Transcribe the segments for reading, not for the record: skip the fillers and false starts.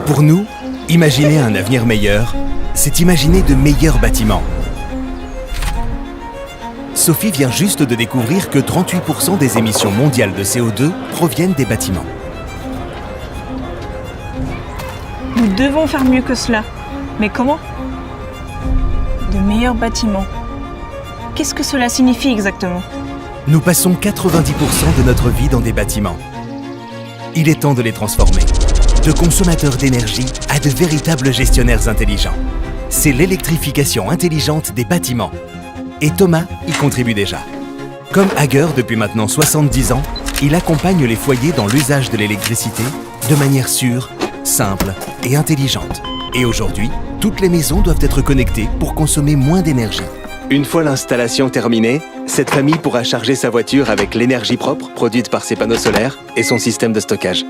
Pour nous, imaginer un avenir meilleur, c'est imaginer de meilleurs bâtiments. Sophie vient juste de découvrir que 38% des émissions mondiales de CO2 proviennent des bâtiments. Nous devons faire mieux que cela. Mais comment? De meilleurs bâtiments. Qu'est-ce que cela signifie exactement? Nous passons 90% de notre vie dans des bâtiments. Il est temps de les transformer. De consommateurs d'énergie à de véritables gestionnaires intelligents. C'est l'électrification intelligente des bâtiments. Et Thomas y contribue déjà. Comme Hager depuis maintenant 70 ans, il accompagne les foyers dans l'usage de l'électricité de manière sûre, simple et intelligente. Et aujourd'hui, toutes les maisons doivent être connectées pour consommer moins d'énergie. Une fois l'installation terminée, cette famille pourra charger sa voiture avec l'énergie propre produite par ses panneaux solaires et son système de stockage.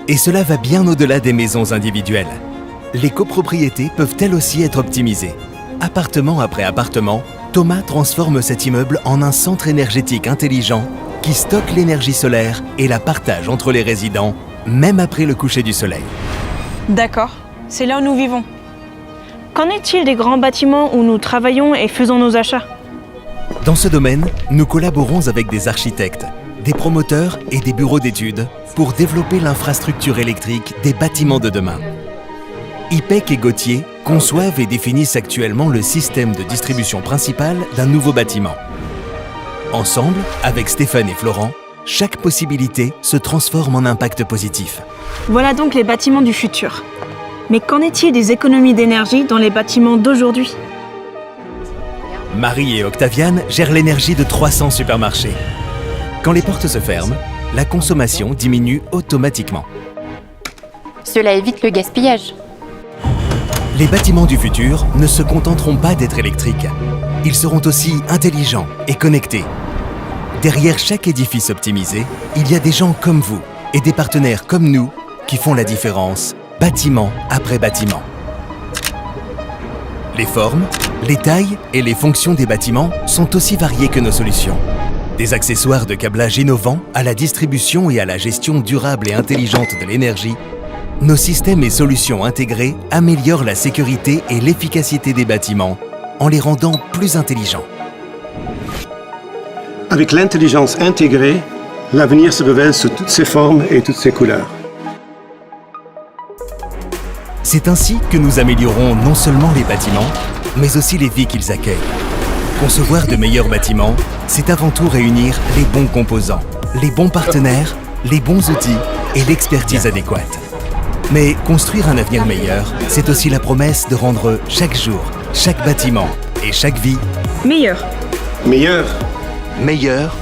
Et cela va bien au-delà des maisons individuelles. Les copropriétés peuvent elles aussi être optimisées. Appartement après appartement, Thomas transforme cet immeuble en un centre énergétique intelligent qui stocke l'énergie solaire et la partage entre les résidents, même après le coucher du soleil. D'accord, c'est là où nous vivons. Qu'en est-il des grands bâtiments où nous travaillons et faisons nos achats? Dans ce domaine, nous collaborons avec des architectes, des promoteurs et des bureaux d'études pour développer l'infrastructure électrique des bâtiments de demain. IPEC et Gauthier conçoivent et définissent actuellement le système de distribution principal d'un nouveau bâtiment. Ensemble, avec Stéphane et Florent, chaque possibilité se transforme en impact positif. Voilà donc les bâtiments du futur. Mais qu'en est-il des économies d'énergie dans les bâtiments d'aujourd'hui? Marie et Octaviane gèrent l'énergie de 300 supermarchés. Quand les portes se ferment, la consommation diminue automatiquement. Cela évite le gaspillage. Les bâtiments du futur ne se contenteront pas d'être électriques. Ils seront aussi intelligents et connectés. Derrière chaque édifice optimisé, il y a des gens comme vous et des partenaires comme nous qui font la différence, bâtiment après bâtiment. Les formes, les tailles et les fonctions des bâtiments sont aussi variées que nos solutions. Des accessoires de câblage innovants à la distribution et à la gestion durable et intelligente de l'énergie, nos systèmes et solutions intégrés améliorent la sécurité et l'efficacité des bâtiments en les rendant plus intelligents. Avec l'intelligence intégrée, l'avenir se révèle sous toutes ses formes et toutes ses couleurs. C'est ainsi que nous améliorons non seulement les bâtiments, mais aussi les vies qu'ils accueillent. Concevoir de meilleurs bâtiments, c'est avant tout réunir les bons composants, les bons partenaires, les bons outils et l'expertise adéquate. Mais construire un avenir meilleur, c'est aussi la promesse de rendre chaque jour, chaque bâtiment et chaque vie Meilleur. Meilleur. meilleure